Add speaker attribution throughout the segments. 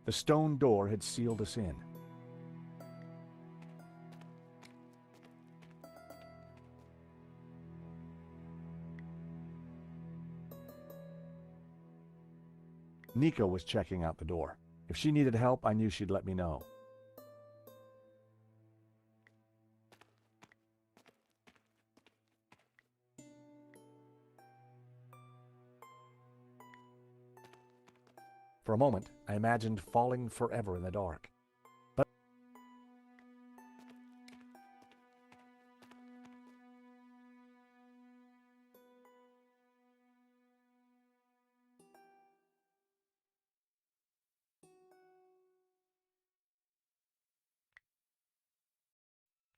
Speaker 1: The stone door had sealed us in. Nikko was checking out the door. If she needed help, I knew she'd let me know. For a moment, I imagined falling forever in the dark. But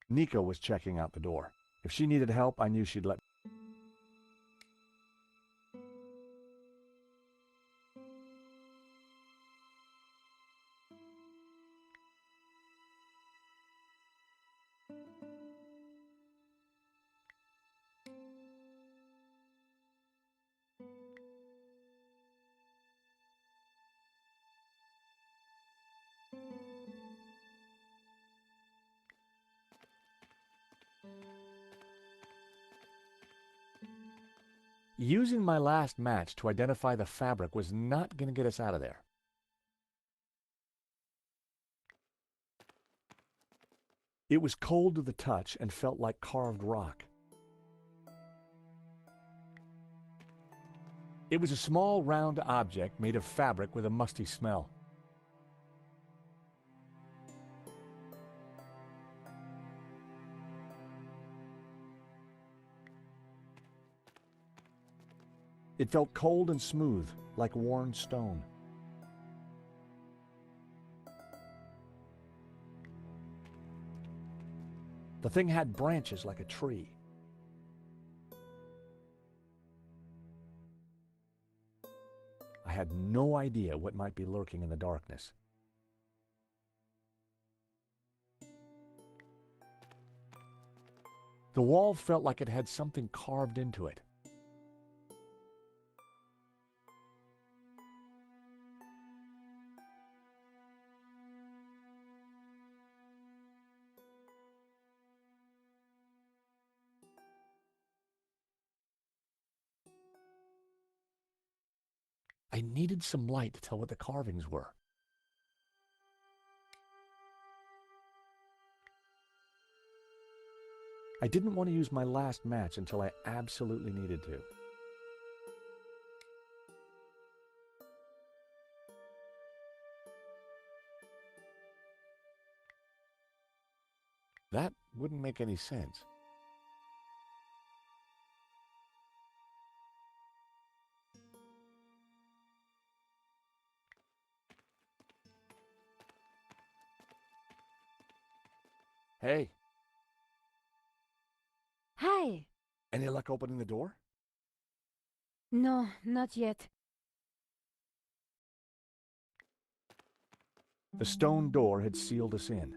Speaker 1: Nikko was checking out the door. If she needed help, I knew she'd let me. Using my last match to identify the fabric was not going to get us out of there. It was cold to the touch and felt like carved rock. It was a small, round object made of fabric with a musty smell. It felt cold and smooth, like worn stone. The thing had branches like a tree. I had no idea what might be lurking in the darkness. The wall felt like it had something carved into it. I needed some light to tell what the carvings were. I didn't want to use my last match until I absolutely needed to. That wouldn't make any sense. Hey.
Speaker 2: Hi.
Speaker 1: Any luck opening the door?
Speaker 2: No, not yet.
Speaker 1: The stone door had sealed us in.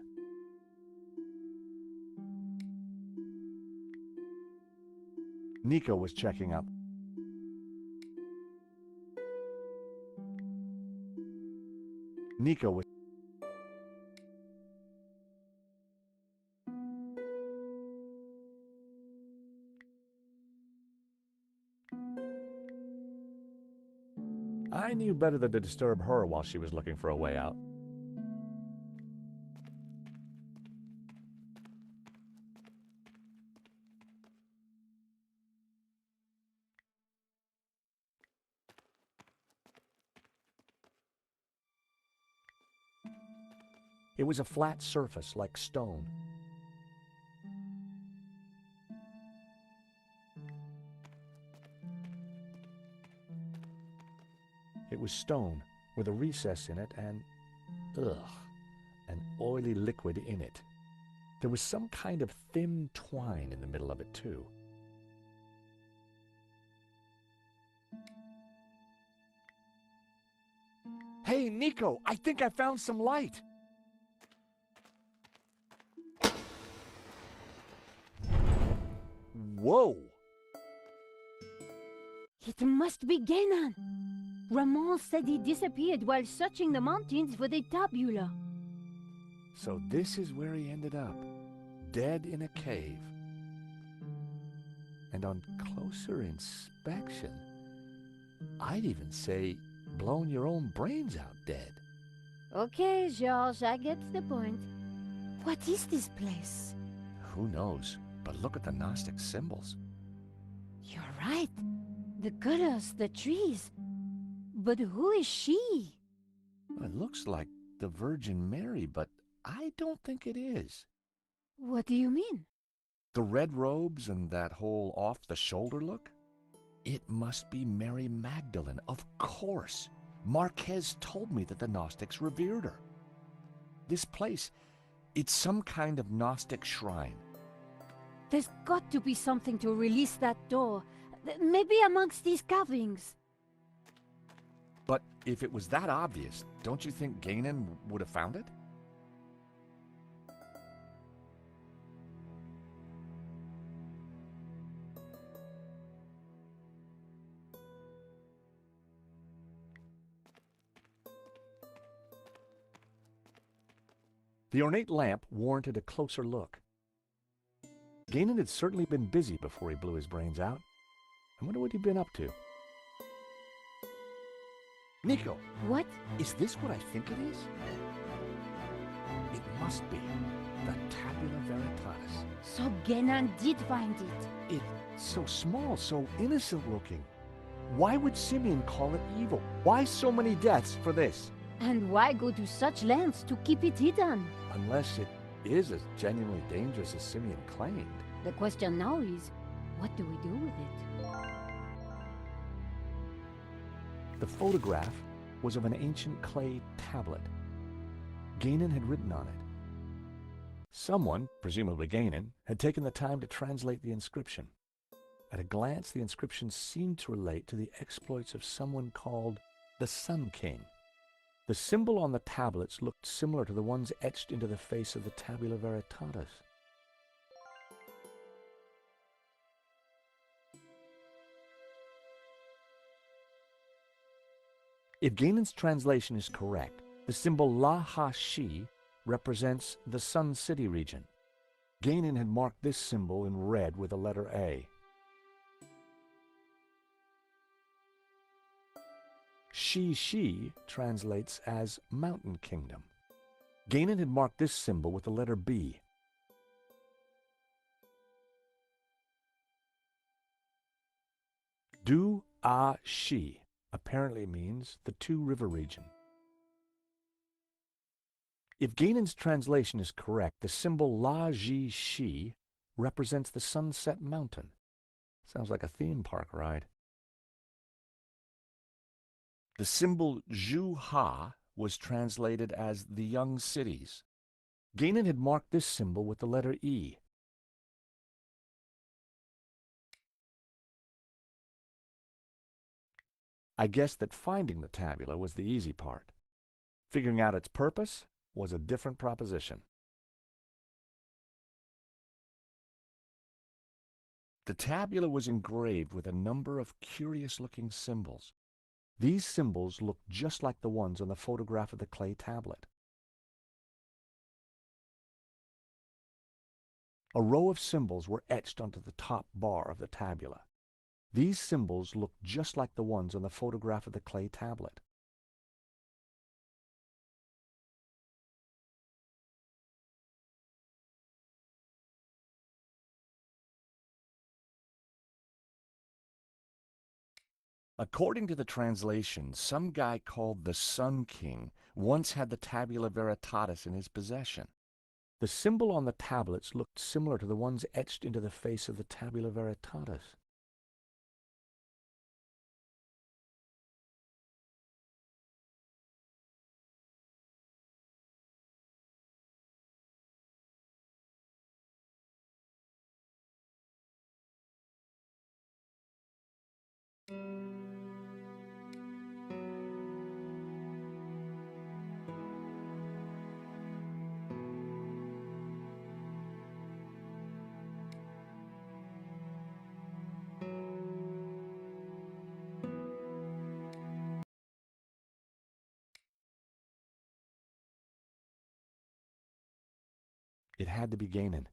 Speaker 1: Nikko was checking up. Nikko was... I knew better than to disturb her while she was looking for a way out. It was a flat surface like stone. It was stone with a recess in it and, an oily liquid in it. There was some kind of thin twine in the middle of it, too. Hey, Nikko, I think I found some light. Whoa!
Speaker 2: It must be Genan. Ramon said he disappeared while searching the mountains for the tabula.
Speaker 1: So this is where he ended up, dead in a cave. And on closer inspection, I'd even say blown your own brains out dead.
Speaker 2: Okay, George, I get the point. What is this place?
Speaker 1: Who knows? But look at the Gnostic symbols.
Speaker 2: You're right. The colors, the trees. But who is she?
Speaker 1: It looks like the Virgin Mary, but I don't think it is.
Speaker 2: What do you mean?
Speaker 1: The red robes and that whole off-the-shoulder look? It must be Mary Magdalene, of course. Marquez told me that the Gnostics revered her. This place, it's some kind of Gnostic shrine.
Speaker 2: There's got to be something to release that door. Maybe amongst these carvings.
Speaker 1: But if it was that obvious, don't you think Guénin would have found it? The ornate lamp warranted a closer look. Guénin had certainly been busy before he blew his brains out. I wonder what he'd been up to. Nico!
Speaker 2: What?
Speaker 1: Is this what I think it is? It must be the Tabula Veritatis.
Speaker 2: So Guénin did find it.
Speaker 1: It's so small, so innocent looking. Why would Simeon call it evil? Why so many deaths for this?
Speaker 2: And why go to such lengths to keep it hidden?
Speaker 1: Unless it is as genuinely dangerous as Simeon claimed.
Speaker 2: The question now is, what do we do with it?
Speaker 1: The photograph was of an ancient clay tablet. Guénin had written on it. Someone, presumably Guénin, had taken the time to translate the inscription. At a glance, the inscription seemed to relate to the exploits of someone called the Sun King. The symbol on the tablets looked similar to the ones etched into the face of the Tabula Veritatis. If Guénin's translation is correct, the symbol La Ha Shi represents the Sun City region. Guénin had marked this symbol in red with the letter A. Shi translates as Mountain Kingdom. Guénin had marked this symbol with the letter B. Du A Shi apparently means the Two River region. If Guénin's translation is correct, the symbol La Ji Shi represents the Sunset Mountain. Sounds like a theme park ride. The symbol Zhu Ha was translated as the Young Cities. Guénin had marked this symbol with the letter E. I guessed that finding the tabula was the easy part. Figuring out its purpose was a different proposition. The tabula was engraved with a number of curious-looking symbols. These symbols looked just like the ones on the photograph of the clay tablet. A row of symbols were etched onto the top bar of the tabula. These symbols looked just like the ones on the photograph of the clay tablet. According to the translation, some guy called the Sun King once had the Tabula Veritatis in his possession. The symbol on the tablets looked similar to the ones etched into the face of the Tabula Veritatis. It had to be Ganon,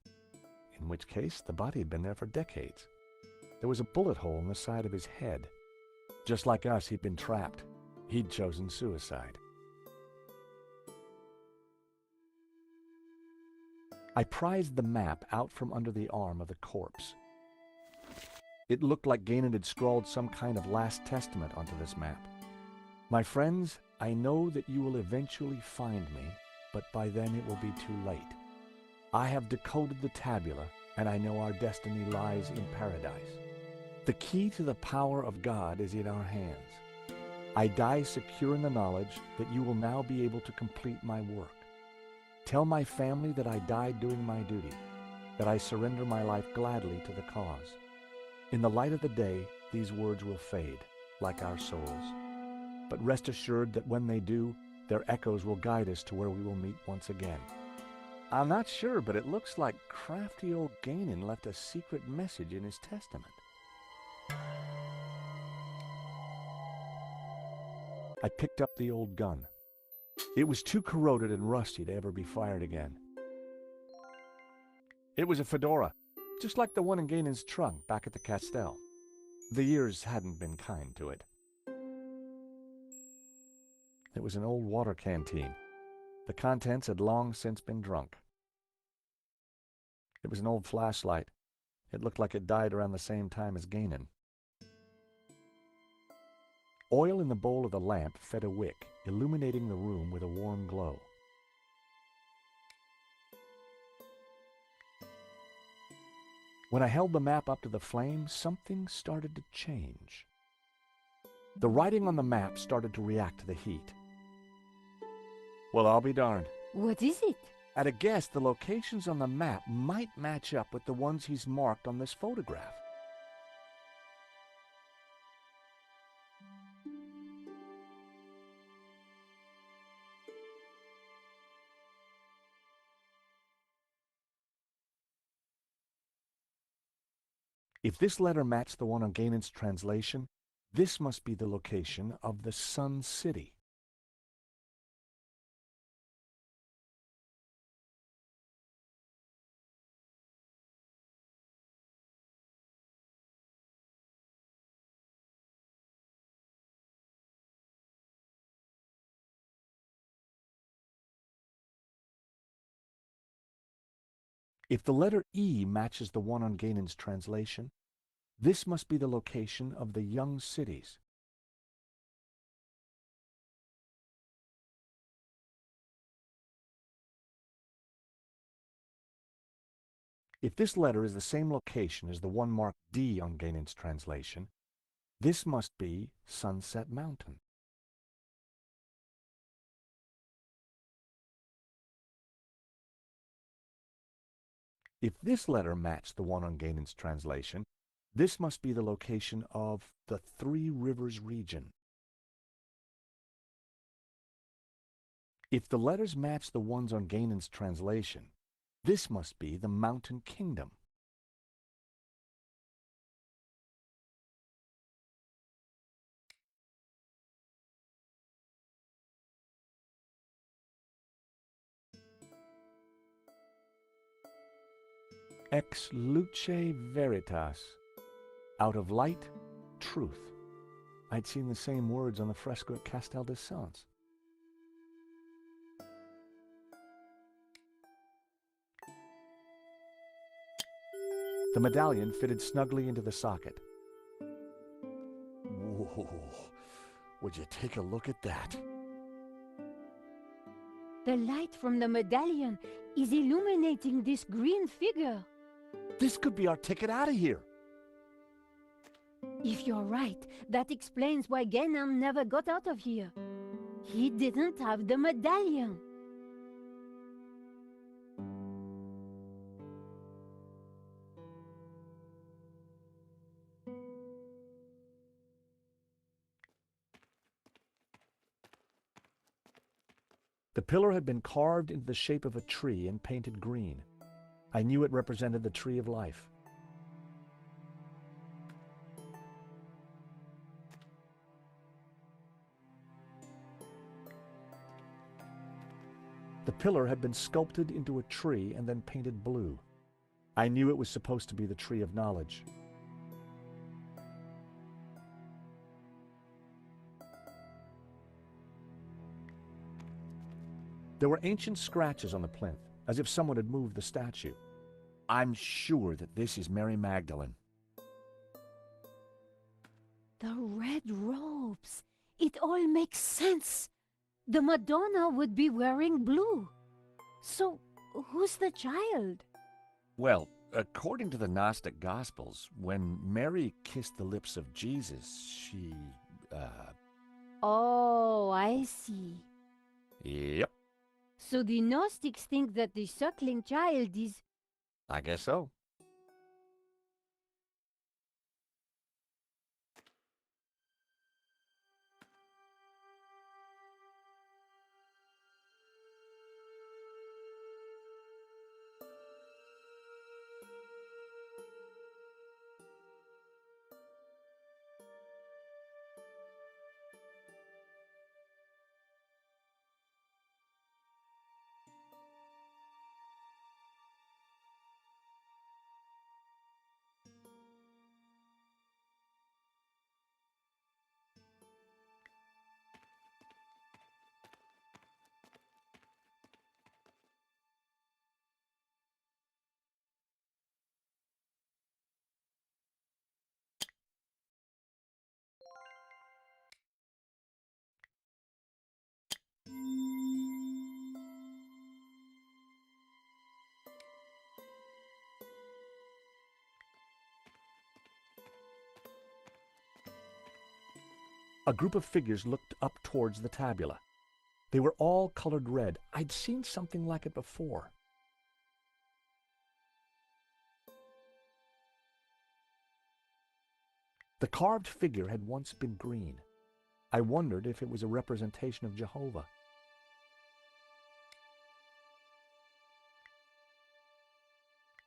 Speaker 1: in which case the body had been there for decades. There was a bullet hole in the side of his head. Just like us, he'd been trapped. He'd chosen suicide. I prized the map out from under the arm of the corpse. It looked like Ganon had scrawled some kind of last testament onto this map. My friends, I know that you will eventually find me, but by then it will be too late. I have decoded the tabula, and I know our destiny lies in paradise. The key to the power of God is in our hands. I die secure in the knowledge that you will now be able to complete my work. Tell my family that I died doing my duty, that I surrender my life gladly to the cause. In the light of the day, these words will fade, like our souls. But rest assured that when they do, their echoes will guide us to where we will meet once again. I'm not sure, but it looks like crafty old Ganon left a secret message in his testament. I picked up the old gun. It was too corroded and rusty to ever be fired again. It was a fedora, just like the one in Ganon's trunk back at the Castell. The years hadn't been kind to it. It was an old water canteen. The contents had long since been drunk. It was an old flashlight. It looked like it died around the same time as Ganon. Oil in the bowl of the lamp fed a wick, illuminating the room with a warm glow. When I held the map up to the flame, something started to change. The writing on the map started to react to the heat. Well, I'll be darned.
Speaker 2: What is it?
Speaker 1: At a guess, the locations on the map might match up with the ones he's marked on this photograph. If this letter matched the one on Ganon's translation, this must be the location of the Sun City. If the letter E matches the one on Ganon's translation, this must be the location of the young cities. If this letter is the same location as the one marked D on Ganon's translation, this must be Sunset Mountain. If this letter matched the one on Ganon's translation, this must be the location of the Three Rivers region. If the letters match the ones on Ganon's translation, this must be the Mountain Kingdom. Ex luce veritas. Out of light, truth. I'd seen the same words on the fresco at Castel de Sants. The medallion fitted snugly into the socket. Whoa, would you take a look at that?
Speaker 2: The light from the medallion is illuminating this green figure.
Speaker 1: This could be our ticket out of here.
Speaker 2: If you're right, that explains why Ganon never got out of here. He didn't have the medallion.
Speaker 1: The pillar had been carved into the shape of a tree and painted green. I knew it represented the tree of life. The pillar had been sculpted into a tree and then painted blue. I knew it was supposed to be the tree of knowledge. There were ancient scratches on the plinth, as if someone had moved the statue. I'm sure that this is Mary Magdalene.
Speaker 2: The red robes. It all makes sense. The Madonna would be wearing blue. So, who's the child?
Speaker 1: Well, according to the Gnostic Gospels, when Mary kissed the lips of Jesus, she,
Speaker 2: Oh, I see.
Speaker 1: Yep,
Speaker 2: So the Gnostics think that the suckling child is...
Speaker 1: I guess so. A group of figures looked up towards the tabula. They were all colored red. I'd seen something like it before. The carved figure had once been green. I wondered if it was a representation of Jehovah.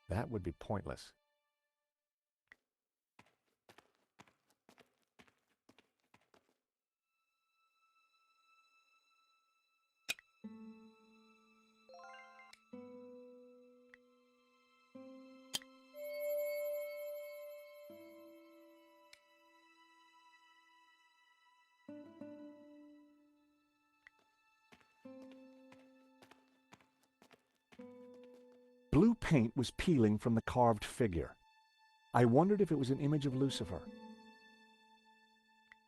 Speaker 1: That would be pointless. Blue paint was peeling from the carved figure. I wondered if it was an image of Lucifer.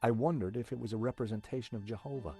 Speaker 1: I wondered if it was a representation of Jehovah.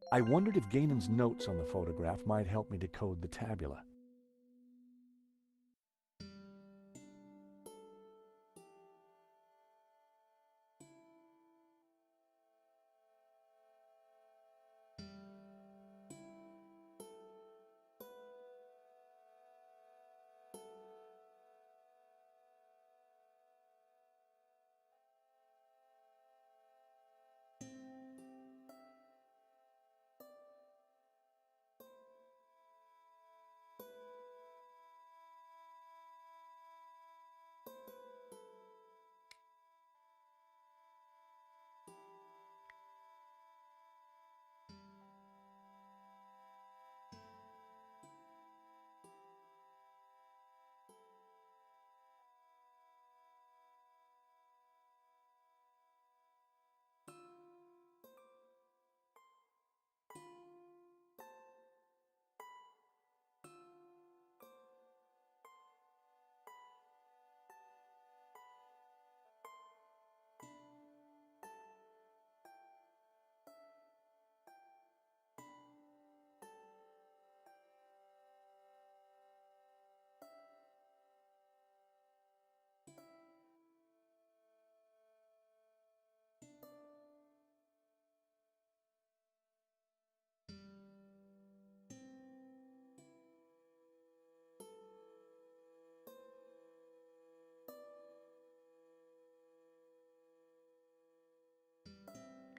Speaker 1: I wondered if Ganon's notes on the photograph might help me decode the tabula.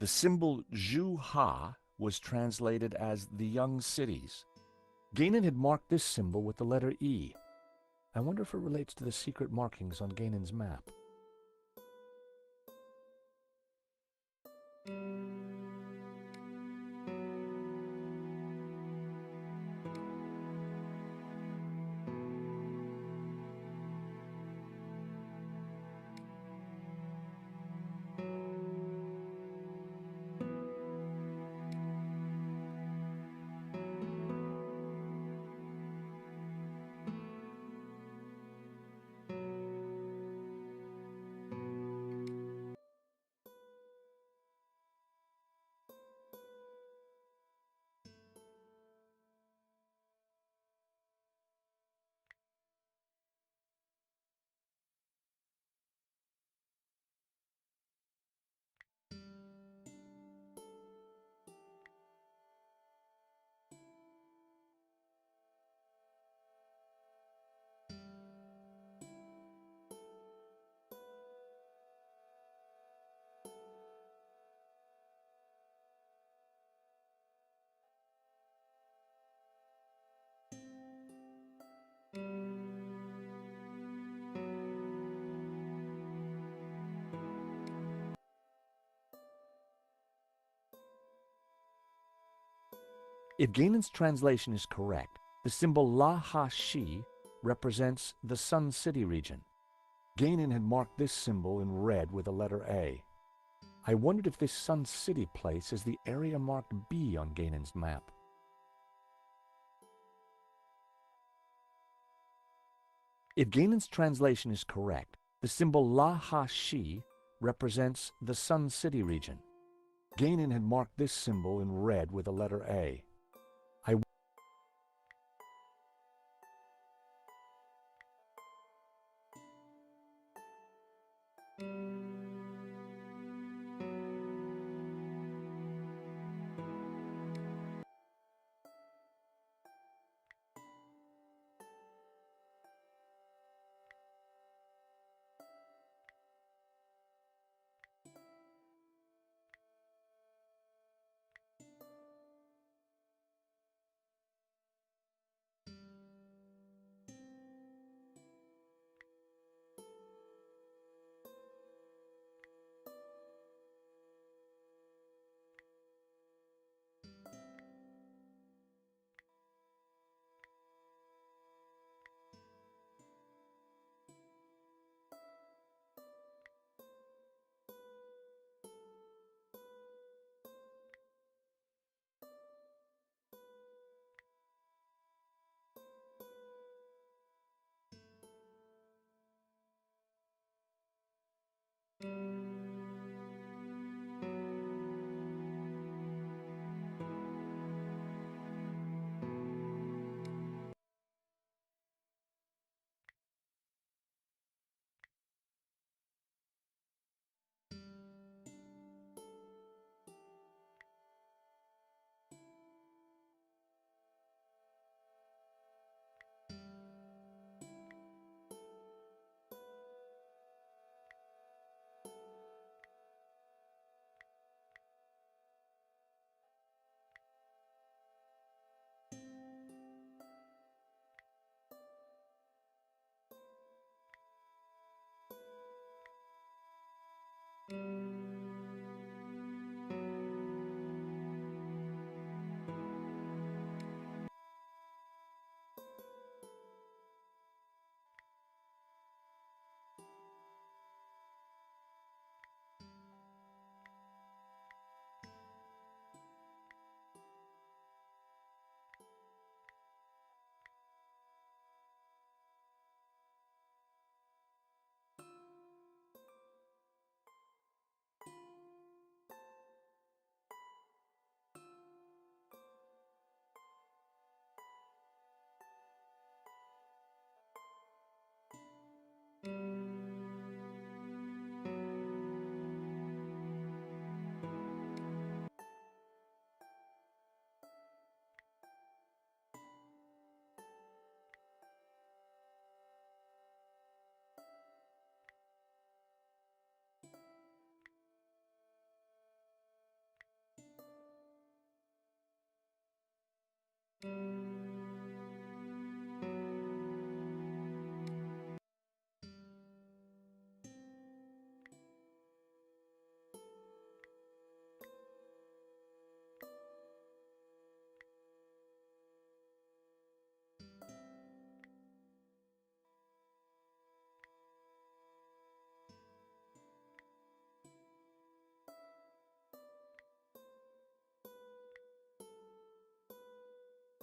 Speaker 1: The symbol Zhu Ha was translated as the young cities. Guénin had marked this symbol with the letter E. I wonder if it relates to the secret markings on Guénin's map. If Guénin's translation is correct, the symbol La Ha Shi represents the Sun City region. Guénin had marked this symbol in red with the letter A. I wondered if this Sun City place is the area marked B on Guénin's map. If Guénin's translation is correct, the symbol La Ha Shi represents the Sun City region. Guénin had marked this symbol in red with the letter A.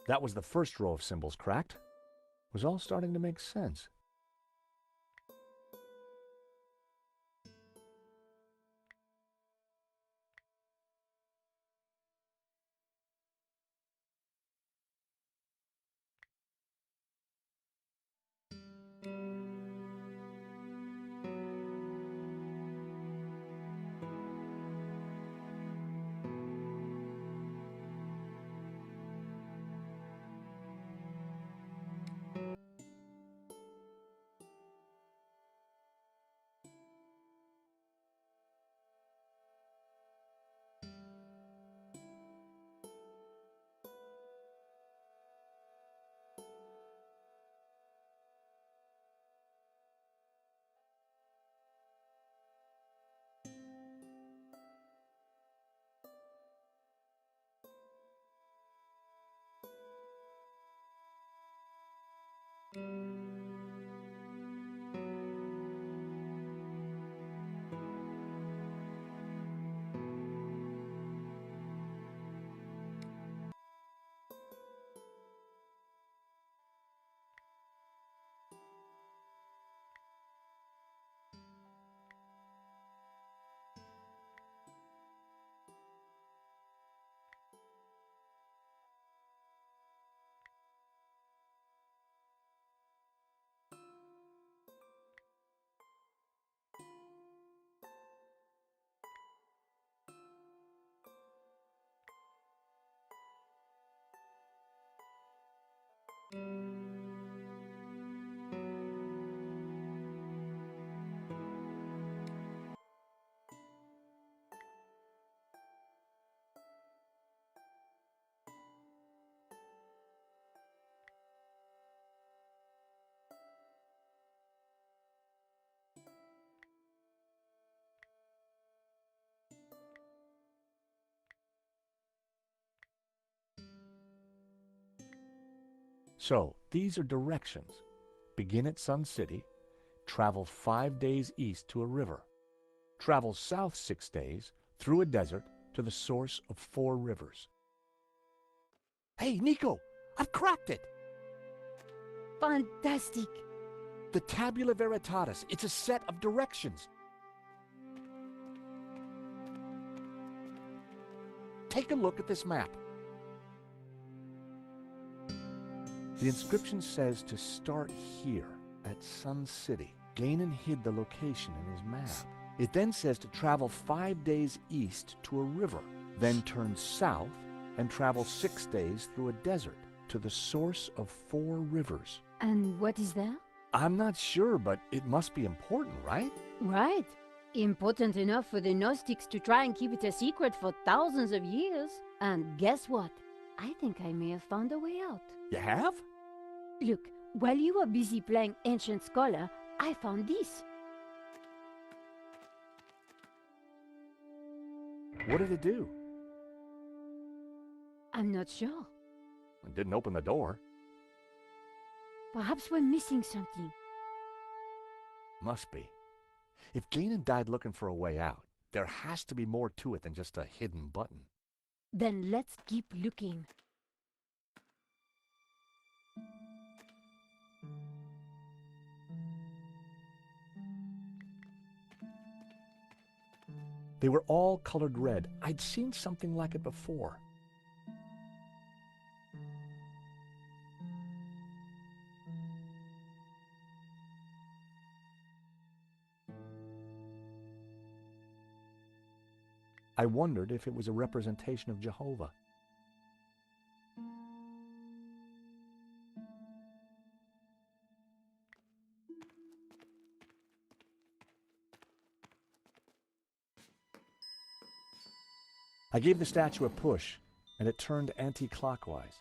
Speaker 1: That was the first row of symbols cracked. It was all starting to make sense. So, these are directions. Begin at Sun City, travel 5 days east to a river. Travel south 6 days, through a desert, to the source of 4 rivers. Hey, Nico! I've cracked it!
Speaker 2: Fantastic!
Speaker 1: The Tabula Veritatis. It's a set of directions. Take a look at this map. The inscription says to start here, at Sun City. Ganon hid the location in his map. It then says to travel 5 days east to a river, then turn south and travel 6 days through a desert to the source of 4 rivers.
Speaker 2: And what is that?
Speaker 1: I'm not sure, but it must be important, right?
Speaker 2: Right. Important enough for the Gnostics to try and keep it a secret for thousands of years. And guess what? I think I may have found a way out.
Speaker 1: You have?
Speaker 2: Look, while you were busy playing Ancient Scholar, I found this.
Speaker 1: What did it do?
Speaker 2: I'm not sure.
Speaker 1: It didn't open the door.
Speaker 2: Perhaps we're missing something.
Speaker 1: Must be. If Ganon died looking for a way out, there has to be more to it than just a hidden button.
Speaker 2: Then let's keep looking.
Speaker 1: They were all colored red. I'd seen something like it before. I wondered if it was a representation of Jehovah. I gave the statue a push, and it turned anti-clockwise.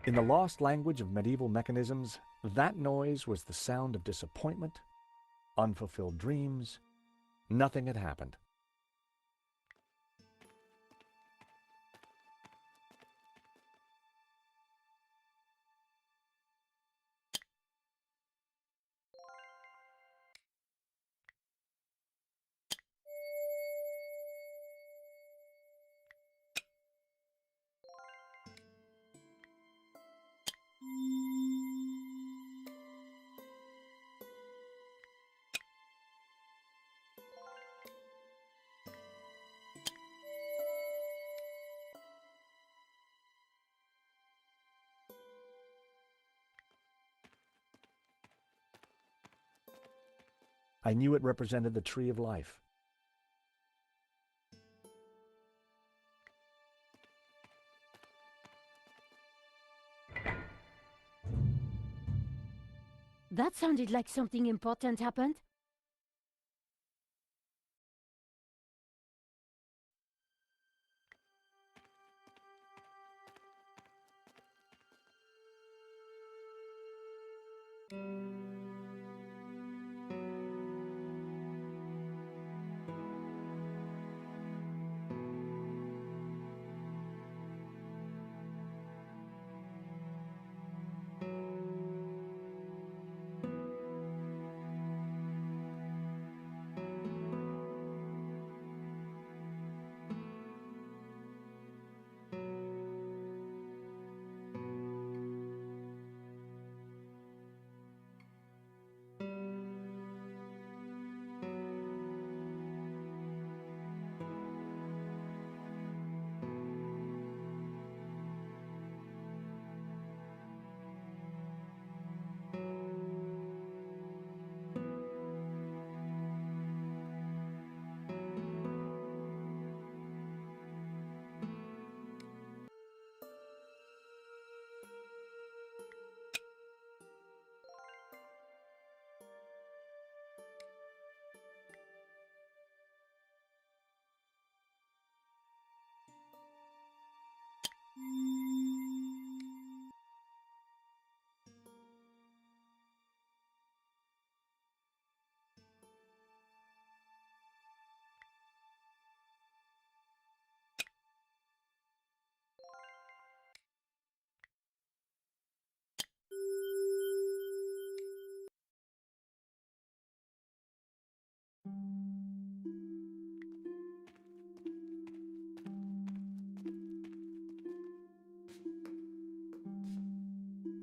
Speaker 1: In the lost language of medieval mechanisms, that noise was the sound of disappointment, unfulfilled dreams. Nothing had happened. I knew it represented the tree of life.
Speaker 2: That sounded like something important happened.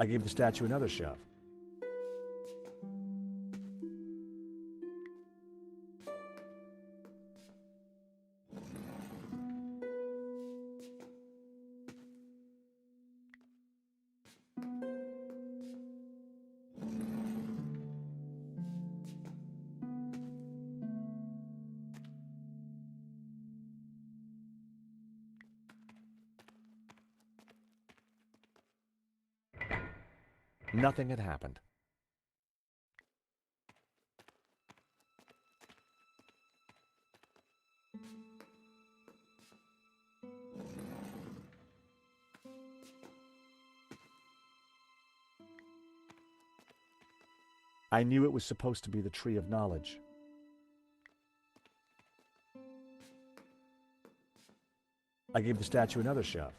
Speaker 1: I gave the statue another shove. Nothing had happened. I knew it was supposed to be the Tree of Knowledge. I gave the statue another shove.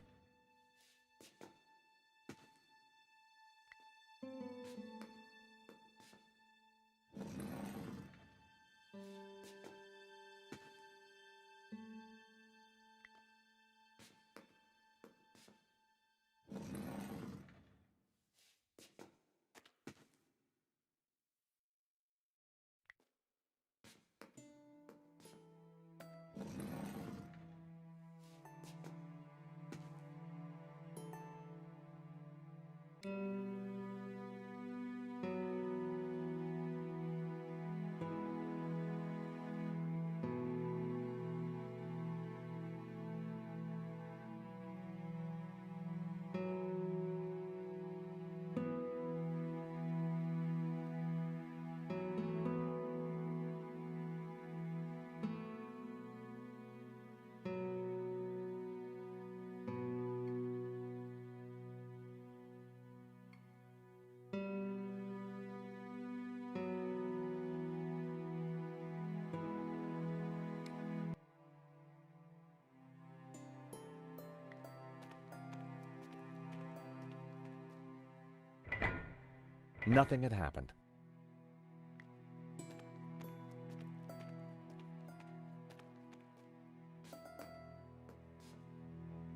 Speaker 1: Nothing had happened.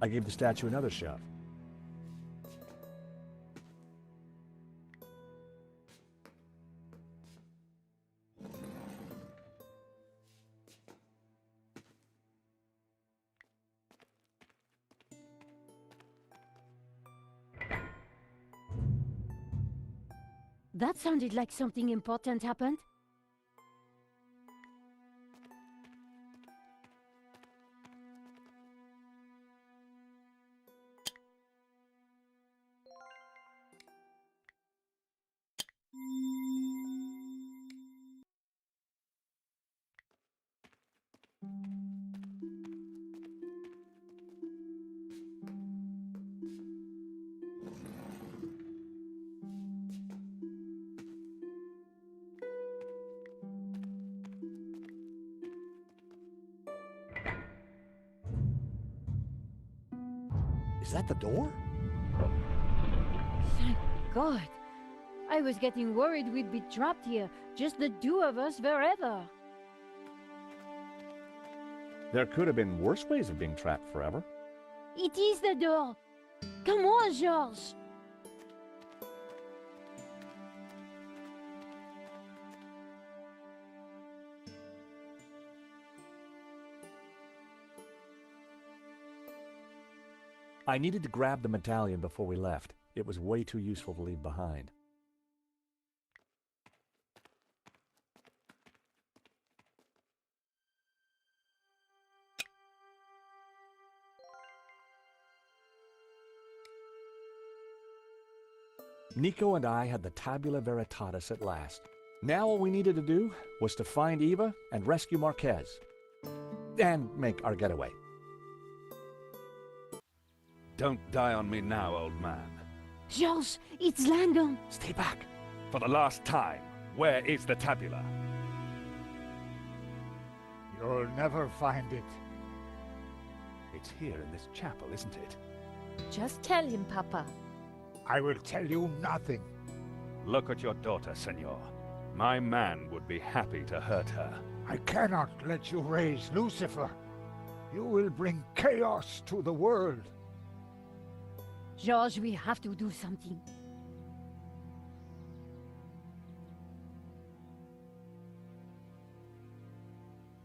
Speaker 1: I gave the statue another shove.
Speaker 2: That sounded like something important happened.
Speaker 1: Is that the door?
Speaker 2: Thank God. I was getting worried we'd be trapped here, just the two of us forever.
Speaker 1: There could have been worse ways of being trapped forever.
Speaker 2: It is the door. Come on, George.
Speaker 1: I needed to grab the medallion before we left. It was way too useful to leave behind. Nico and I had the tabula veritatis at last. Now all we needed to do was to find Eva and rescue Marquez. And make our getaway.
Speaker 3: Don't die on me now, old man.
Speaker 2: George, it's Langdon.
Speaker 1: Stay back.
Speaker 3: For the last time, where is the tabula?
Speaker 4: You'll never find it.
Speaker 3: It's here in this chapel, isn't it?
Speaker 5: Just tell him, Papa.
Speaker 4: I will tell you nothing.
Speaker 3: Look at your daughter, senor. My man would be happy to hurt her.
Speaker 4: I cannot let you raise Lucifer. You will bring chaos to the world.
Speaker 2: George, we have to do something.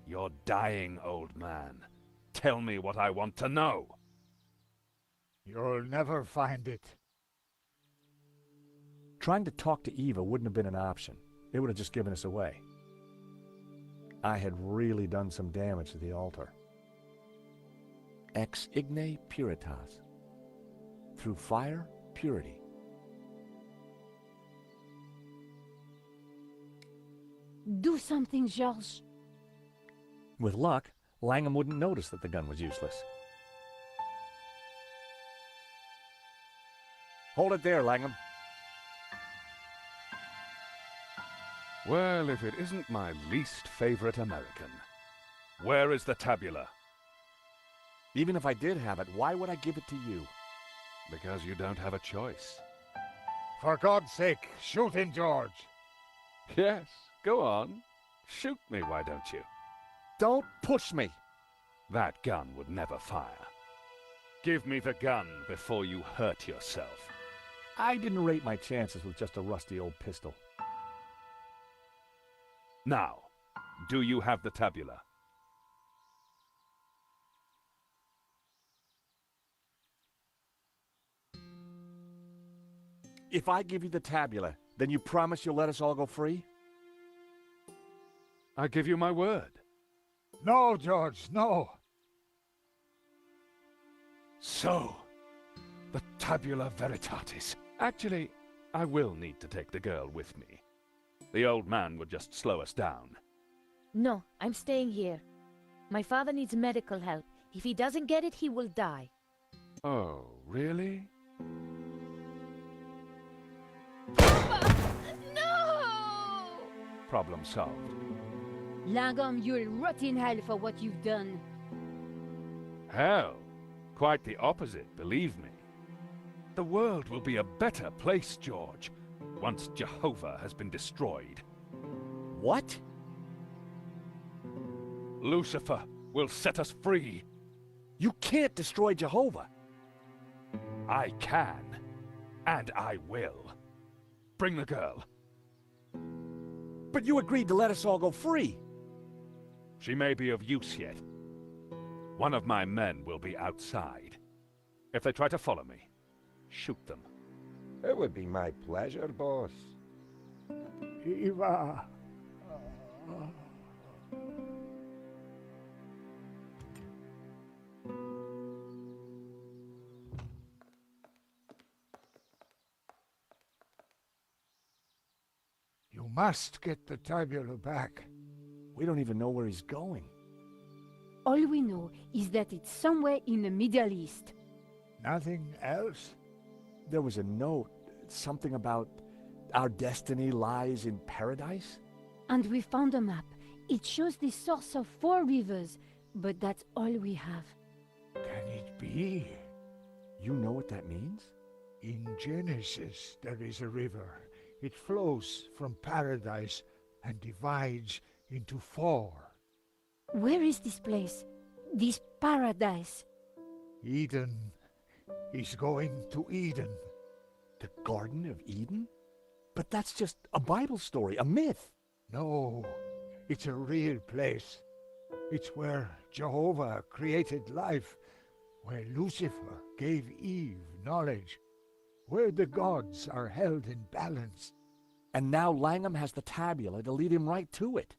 Speaker 3: You're dying, old man. Tell me what I want to know.
Speaker 4: You'll never find it.
Speaker 1: Trying to talk to Eva wouldn't have been an option. It would have just given us away. I had really done some damage to the altar. Ex igne puritas. Through fire, purity.
Speaker 2: Do something, George.
Speaker 1: With luck, Langham wouldn't notice that the gun was useless. Hold it there, Langham.
Speaker 3: Well, if it isn't my least favorite American. Where is the tabula?
Speaker 1: Even if I did have it, why would I give it to you?
Speaker 3: Because you don't have a choice.
Speaker 4: For God's sake, shoot him, George.
Speaker 3: Yes, go on. Shoot me, why don't you?
Speaker 1: Don't push me!
Speaker 3: That gun would never fire. Give me the gun before you hurt yourself.
Speaker 1: I didn't rate my chances with just a rusty old pistol.
Speaker 3: Now, do you have the tabula?
Speaker 1: If I give you the tabula, then you promise you'll let us all go free?
Speaker 3: I give you my word.
Speaker 4: No, George, no.
Speaker 3: So, the tabula veritatis. Actually, I will need to take the girl with me. The old man would just slow us down.
Speaker 5: No, I'm staying here. My father needs medical help. If he doesn't get it, he will die.
Speaker 3: Oh, really?
Speaker 5: Papa! No!
Speaker 3: Problem solved.
Speaker 2: Langam, you'll rot in hell for what you've done.
Speaker 3: Hell, quite the opposite, believe me. The world will be a better place, George, once Jehovah has been destroyed.
Speaker 1: What?
Speaker 3: Lucifer will set us free.
Speaker 1: You can't destroy Jehovah.
Speaker 3: I can, and I will. Bring the girl.
Speaker 1: But you agreed to let us all go free.
Speaker 3: She may be of use yet. One of my men will be outside. If they try to follow me, shoot them.
Speaker 6: It would be my pleasure, boss.
Speaker 4: Eva. You must get the tabula back.
Speaker 1: We don't even know where he's going.
Speaker 2: All we know is that it's somewhere in the Middle East.
Speaker 4: Nothing else?
Speaker 1: There was a note, something about our destiny lies in paradise?
Speaker 2: And we found a map. It shows the source of 4 rivers, but that's all we have.
Speaker 4: Can it be?
Speaker 1: You know what that means?
Speaker 4: In Genesis, there is a river. It flows from paradise and divides into 4.
Speaker 2: Where is this place? This paradise?
Speaker 4: Eden. He's going to Eden.
Speaker 1: The Garden of Eden? But that's just a Bible story, a myth.
Speaker 4: No, it's a real place. It's where Jehovah created life, where Lucifer gave Eve knowledge, where the gods are held in balance.
Speaker 1: And now Langham has the tabula to lead him right to it.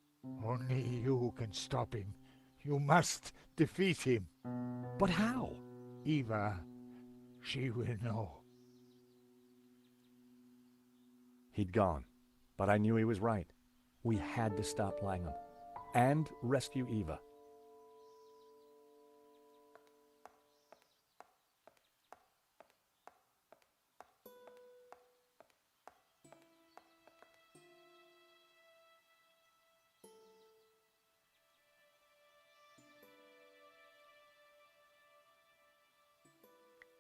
Speaker 4: Only you can stop him. You must defeat him.
Speaker 1: But how?
Speaker 4: Eva, she will know.
Speaker 1: He'd gone, but I knew he was right. We had to stop Langham and rescue Eva.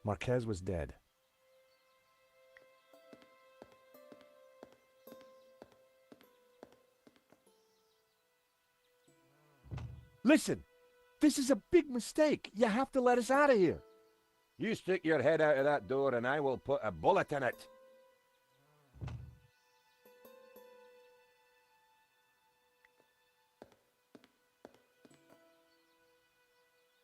Speaker 1: Marquez was dead. Listen, this is a big mistake. You have to let us out of here.
Speaker 6: You stick your head out of that door and I will put a bullet in it.